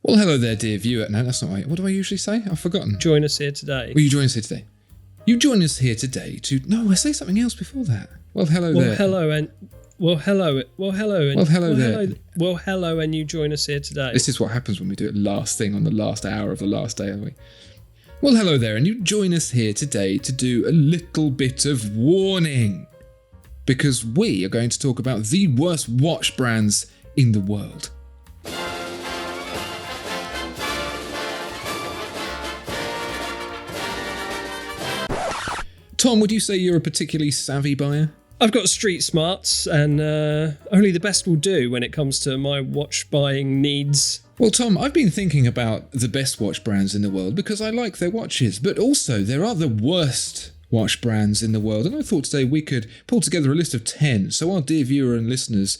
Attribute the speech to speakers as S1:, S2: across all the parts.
S1: Well, hello there, dear viewer. No, that's not right. What do I usually say? I've forgotten.
S2: Join us here today.
S1: Will you join us here today? You join us here today to... No, I say something else before that. Well, hello there.
S2: Hello and... Well, hello and you join us here today.
S1: This is what happens when we do it last thing on the last hour of the last day of the week. Well, hello there, and you join us here today to do a little bit of warning. Because we are going to talk about the worst watch brands in the world. Tom, would you say you're a particularly savvy buyer?
S2: I've got street smarts, and only the best will do when it comes to my watch buying needs.
S1: Well, Tom, I've been thinking about the best watch brands in the world because I like their watches, but also there are the worst watch brands in the world, and I thought today we could pull together a list of 10 so our dear viewer and listeners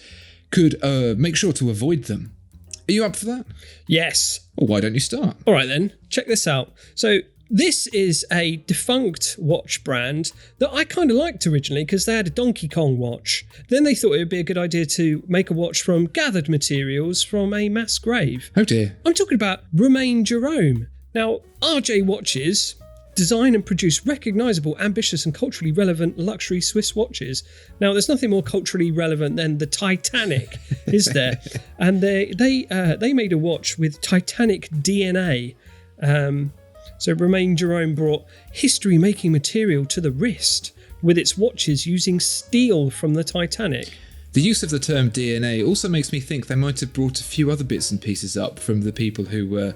S1: could make sure to avoid them. Are you up for that?
S2: Yes.
S1: Well, why don't you start?
S2: All right then, check this out. So this is a defunct watch brand that I kind of liked originally because they had a Donkey Kong watch. Then they thought it would be a good idea to make a watch from gathered materials from a mass grave.
S1: Oh dear.
S2: I'm talking about Romain Jerome. Now, RJ Watches design and produce recognisable, ambitious and culturally relevant luxury Swiss watches. Now, there's nothing more culturally relevant than the Titanic, is there? And they made a watch with Titanic DNA. So Romain Jerome brought history-making material to the wrist with its watches using steel from the Titanic.
S1: The use of the term DNA also makes me think they might have brought a few other bits and pieces up from the people who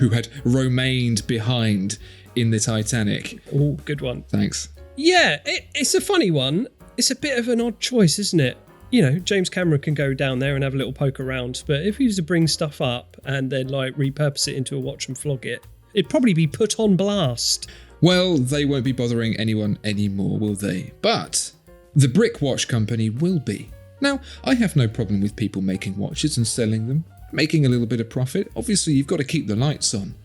S1: had remained behind in the Titanic.
S2: Oh, good one.
S1: Thanks.
S2: Yeah, it's a funny one. It's a bit of an odd choice, isn't it? You know, James Cameron can go down there and have a little poke around, but if he was to bring stuff up and then repurpose it into a watch and flog it, it'd probably be put on blast.
S1: Well, they won't be bothering anyone anymore, will they? But the Brick Watch Company will be. Now, I have no problem with people making watches and selling them, making a little bit of profit. Obviously, you've got to keep the lights on.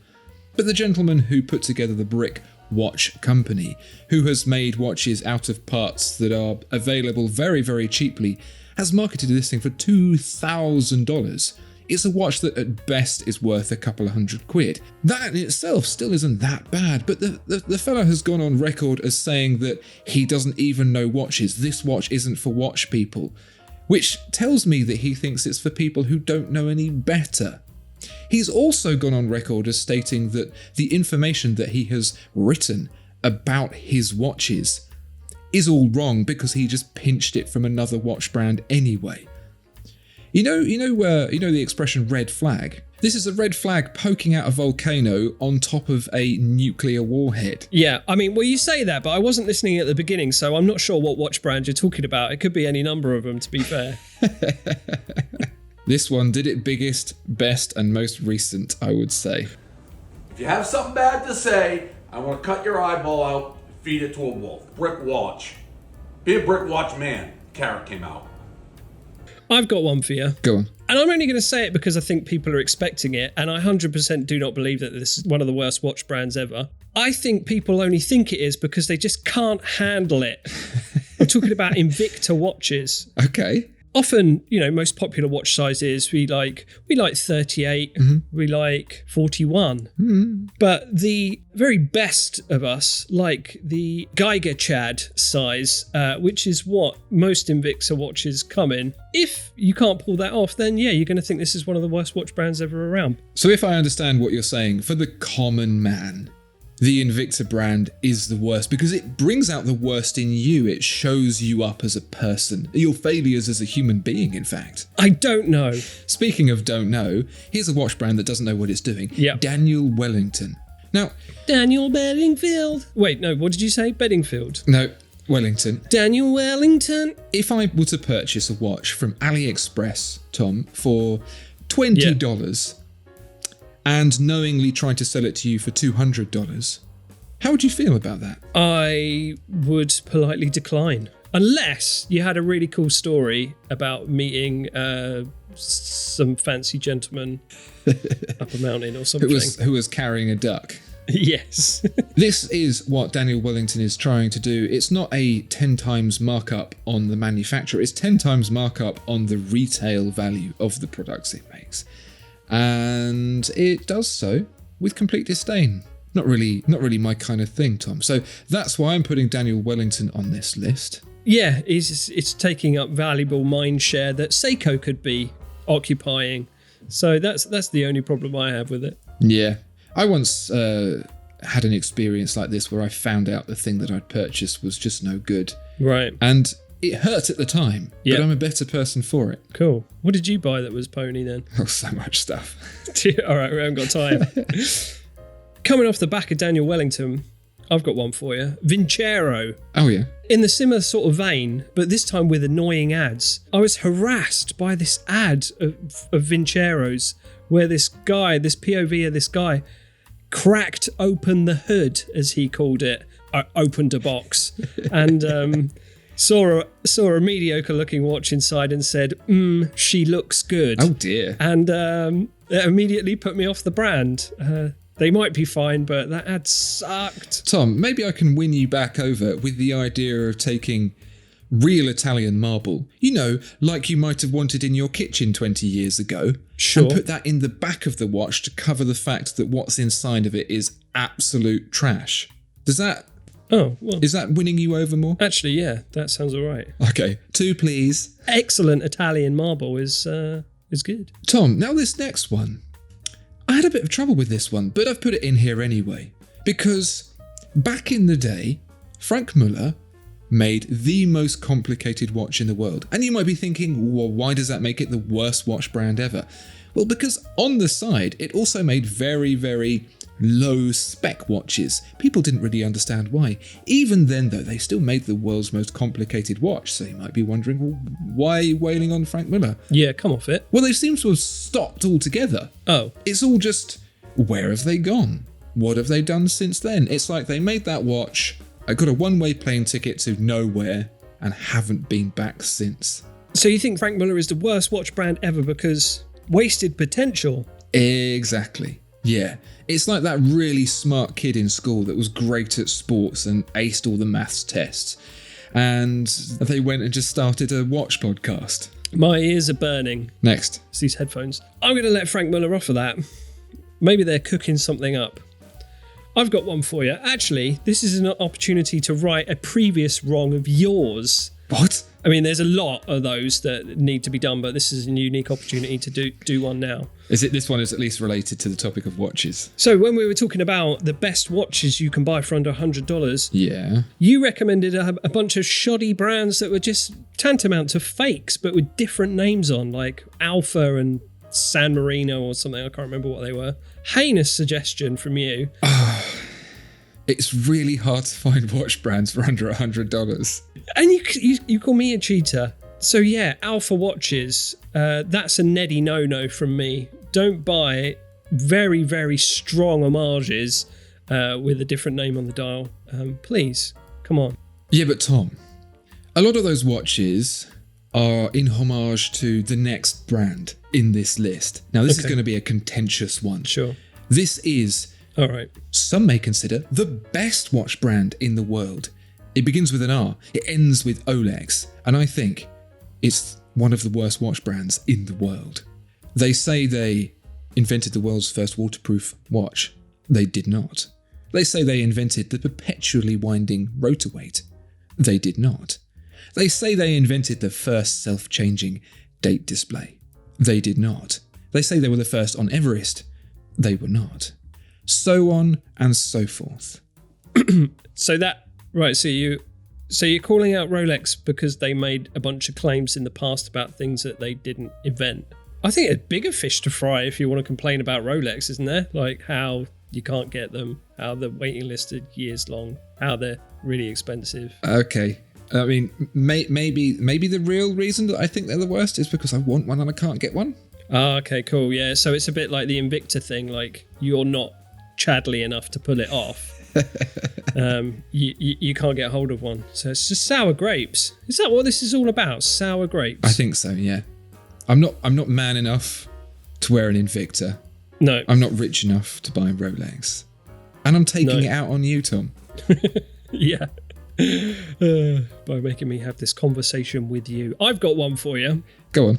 S1: But the gentleman who put together the Brick Watch Company, who has made watches out of parts that are available very, very cheaply, has marketed this thing for $2,000. It's a watch that at best is worth a couple of £100. That in itself still isn't that bad, but the fella has gone on record as saying that he doesn't even know watches. This watch isn't for watch people, which tells me that he thinks it's for people who don't know any better. He's also gone on record as stating that the information that he has written about his watches is all wrong because he just pinched it from another watch brand anyway. You know the expression red flag? This is a red flag poking out a volcano on top of a nuclear warhead.
S2: Yeah, I mean, well, you say that, but I wasn't listening at the beginning, so I'm not sure what watch brand you're talking about. It could be any number of them, to be fair.
S1: This one did it biggest, best, and most recent, I would say.
S3: If you have something bad to say, I want to cut your eyeball out and feed it to a wolf. Brick Watch. Be a Brick Watch man. Carrot came out.
S2: I've got one for you.
S1: Go on.
S2: And I'm only going to say it because I think people are expecting it, and I 100% do not believe that this is one of the worst watch brands ever. I think people only think it is because they just can't handle it. I'm talking about Invicta watches.
S1: Okay.
S2: Often, most popular watch sizes, we like 38, we like 41. But the very best of us like the Geiger Chad size, which is what most Invicta watches come in. If you can't pull that off, then yeah, you're going to think this is one of the worst watch brands ever around.
S1: So if I understand what you're saying, for the common man, the Invicta brand is the worst because it brings out the worst in you. It shows you up as a person, your failures as a human being, in fact.
S2: I don't know.
S1: Speaking of don't know, here's a watch brand that doesn't know what it's doing.
S2: Yeah.
S1: Daniel Wellington. Now,
S2: Daniel Bedingfield. Wait, no, what did you say? Bedingfield?
S1: No, Wellington.
S2: Daniel Wellington.
S1: If I were to purchase a watch from AliExpress, Tom, for $20, and knowingly try to sell it to you for $200, how would you feel about that?
S2: I would politely decline. Unless you had a really cool story about meeting some fancy gentleman up a mountain or something.
S1: Who was carrying a duck.
S2: Yes.
S1: This is what Daniel Wellington is trying to do. It's not a 10 times markup on the manufacturer. It's 10 times markup on the retail value of the products it makes. and it does so with complete disdain. Not really my kind of thing, Tom. So that's why I'm putting Daniel Wellington on this list.
S2: Yeah, it's taking up valuable mind share that Seiko could be occupying. So that's the only problem I have with it.
S1: Yeah. I once had an experience like this where I found out the thing that I'd purchased was just no good.
S2: Right.
S1: And it hurt at the time,
S2: Yep.
S1: but I'm a better person for it.
S2: Cool. What did you buy that was pony then?
S1: Oh, so much stuff.
S2: All right, we haven't got time. Coming off the back of Daniel Wellington, I've got one for you. Vincero.
S1: Oh, yeah.
S2: In the similar sort of vein, but this time with annoying ads. I was harassed by this ad of Vincero's where this guy, this POV of this guy, cracked open the hood, as he called it. Opened a box and saw a mediocre looking watch inside and said, she looks good.
S1: Oh, dear.
S2: And it immediately put me off the brand. They might be fine, but that ad sucked.
S1: Tom, maybe I can win you back over with the idea of taking real Italian marble, you know, like you might have wanted in your kitchen 20 years ago,
S2: Sure.
S1: and put that in the back of the watch to cover the fact that what's inside of it is absolute trash. Is that winning you over more?
S2: Actually, yeah, that sounds all right.
S1: Okay, 2 please.
S2: Excellent Italian marble is good.
S1: Tom, now this next one. I had a bit of trouble with this one, but I've put it in here anyway. Because back in the day, Frank Muller made the most complicated watch in the world. And you might be thinking, well, why does that make it the worst watch brand ever? Well, because on the side, it also made very, very low spec watches. People didn't really understand why. Even then, though, they still made the world's most complicated watch. So you might be wondering, well, why wailing on Frank Muller?
S2: Yeah, come off it.
S1: Well, they seem to have stopped altogether.
S2: Oh.
S1: It's all just, where have they gone? What have they done since then? It's like they made that watch, I got a one-way plane ticket to nowhere, and haven't been back since.
S2: So you think Frank Muller is the worst watch brand ever because wasted potential?
S1: Exactly. Yeah. It's like that really smart kid in school that was great at sports and aced all the maths tests. And they went and just started a watch podcast.
S2: My ears are burning.
S1: Next.
S2: It's these headphones. I'm going to let Frank Muller off of that. Maybe they're cooking something up. I've got one for you. Actually, this is an opportunity to right a previous wrong of yours.
S1: What?
S2: I mean, there's a lot of those that need to be done, but this is a unique opportunity to do one now.
S1: This one is at least related to the topic of watches?
S2: So when we were talking about the best watches you can buy for under $100,
S1: yeah,
S2: you recommended a bunch of shoddy brands that were just tantamount to fakes, but with different names on, like Alpha and San Marino or something. I can't remember what they were. Heinous suggestion from you.
S1: It's really hard to find watch brands for under $100.
S2: And you call me a cheater. So yeah, Alpha watches, that's a Neddy no-no from me. Don't buy very, very strong homages with a different name on the dial. Please, come on.
S1: Yeah, but Tom, a lot of those watches are in homage to the next brand in this list. Now, this is going to be a contentious one.
S2: Sure.
S1: This is,
S2: all right,
S1: some may consider the best watch brand in the world. It begins with an R. It ends with Rolex. And I think it's one of the worst watch brands in the world. They say they invented the world's first waterproof watch. They did not. They say they invented the perpetually winding rotor weight. They did not. They say they invented the first self-changing date display. They did not. They say they were the first on Everest. They were not. So on and so forth.
S2: So you're calling out Rolex because they made a bunch of claims in the past about things that they didn't invent. I think it's bigger fish to fry if you want to complain about Rolex, isn't there? Like how you can't get them, how the waiting list is years long, how they're really expensive.
S1: Okay. I mean, maybe the real reason that I think they're the worst is because I want one and I can't get one.
S2: Ah, okay, cool. Yeah, so it's a bit like the Invicta thing. Like you're not Chadley enough to pull it off. You can't get hold of one. So it's just sour grapes. Is that what this is all about? Sour grapes?
S1: I think so. Yeah. I'm not man enough to wear an Invicta.
S2: No.
S1: I'm not rich enough to buy a Rolex, and I'm taking it out on you, Tom.
S2: Yeah. By making me have this conversation with you. I've got one for you.
S1: Go on.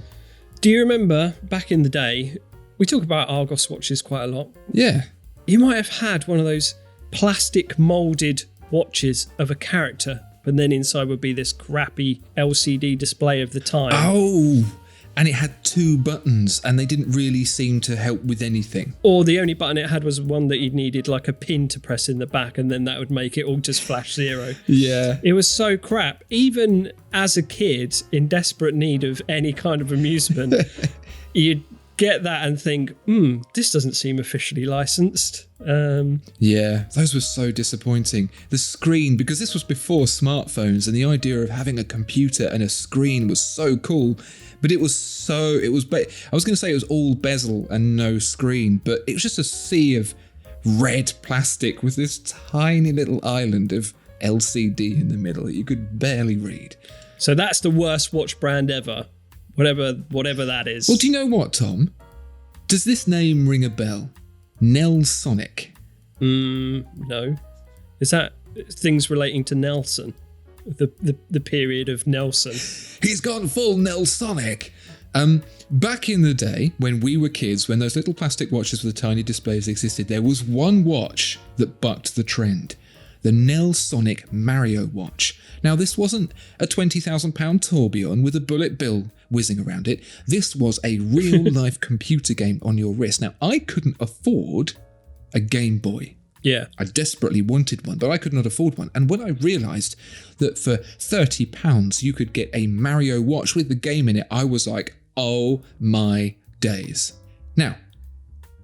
S2: Do you remember back in the day We talk about Argos watches quite a lot.
S1: Yeah.
S2: You might have had one of those plastic moulded watches of a character, but then inside would be this crappy LCD display of the time.
S1: Oh, and it had 2 buttons and they didn't really seem to help with anything.
S2: Or the only button it had was one that you needed like a pin to press in the back, and then that would make it all just flash 0.
S1: Yeah.
S2: It was so crap. Even as a kid in desperate need of any kind of amusement, you'd get that and think, this doesn't seem officially licensed.
S1: Yeah, those were so disappointing. The screen, because this was before smartphones, and the idea of having a computer and a screen was so cool, but I was going to say it was all bezel and no screen, but it was just a sea of red plastic with this tiny little island of LCD in the middle that you could barely read.
S2: So that's the worst watch brand ever, whatever that is.
S1: Well, do you know what, Tom? Does this name ring a bell? Nelsonic.
S2: No. Is that things relating to Nelson? The period of Nelson.
S1: He's gone full Nelsonic. Back in the day, when we were kids, when those little plastic watches with the tiny displays existed, there was one watch that bucked the trend. The Nelsonic Mario watch. Now, this wasn't a £20,000 tourbillon with a bullet bill whizzing around it. This was a real-life computer game on your wrist. Now, I couldn't afford a Game Boy.
S2: Yeah.
S1: I desperately wanted one, but I could not afford one. And when I realised that for £30 you could get a Mario watch with the game in it, I was like, oh my days. Now,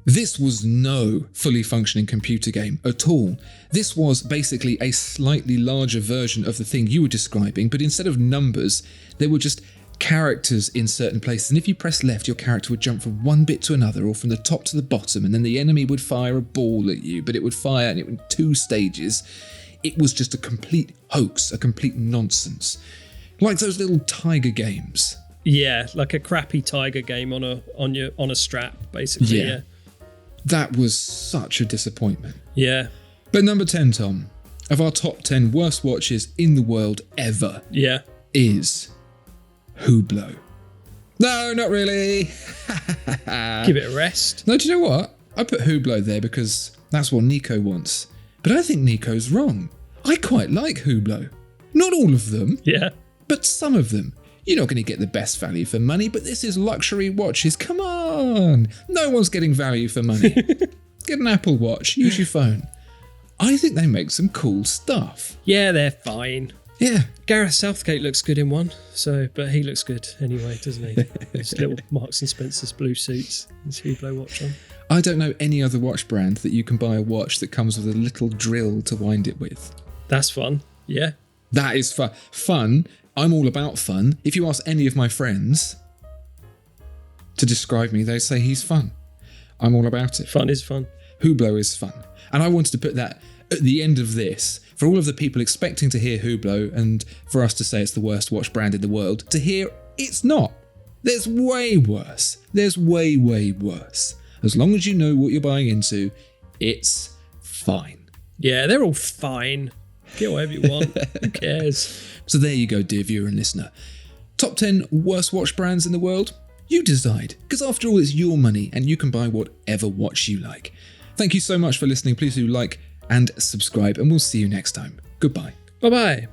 S1: this was no fully functioning computer game at all. This was basically a slightly larger version of the thing you were describing, but instead of numbers, there were just characters in certain places, and if you press left, your character would jump from one bit to another, or from the top to the bottom, and then the enemy would fire a ball at you, but it would fire and it in 2 stages. It was just a complete hoax, a complete nonsense. Like those little Tiger games.
S2: Yeah, like a crappy Tiger game on a strap, basically. Yeah.
S1: That was such a disappointment.
S2: Yeah.
S1: But number 10, Tom, of our top 10 worst watches in the world ever, is Hublot. No, not really.
S2: Give it a rest.
S1: No, do you know what? I put Hublot there because that's what Nico wants. But I think Nico's wrong. I quite like Hublot. Not all of them.
S2: Yeah.
S1: But some of them. You're not going to get the best value for money, but this is luxury watches. Come on. No one's getting value for money. Get an Apple Watch. Use your phone. I think they make some cool stuff.
S2: Yeah, they're fine.
S1: Yeah.
S2: Gareth Southgate looks good in one, but he looks good anyway, doesn't he? His little Marks and Spencer's blue suits, his Hublot watch on.
S1: I don't know any other watch brand that you can buy a watch that comes with a little drill to wind it with.
S2: That's fun, yeah.
S1: That is fun. I'm all about fun. If you ask any of my friends to describe me, they say he's fun. I'm all about it.
S2: Fun is fun.
S1: Hublot is fun. And I wanted to put that at the end of this, for all of the people expecting to hear Hublot and for us to say it's the worst watch brand in the world, to hear it's not. There's way worse. There's way, way worse. As long as you know what you're buying into, it's fine.
S2: Yeah, they're all fine. Get whatever you want. Who cares?
S1: So there you go, dear viewer and listener. Top 10 worst watch brands in the world? You decide, because after all, it's your money and you can buy whatever watch you like. Thank you so much for listening. Please do like and subscribe, and we'll see you next time. Goodbye.
S2: Bye-bye.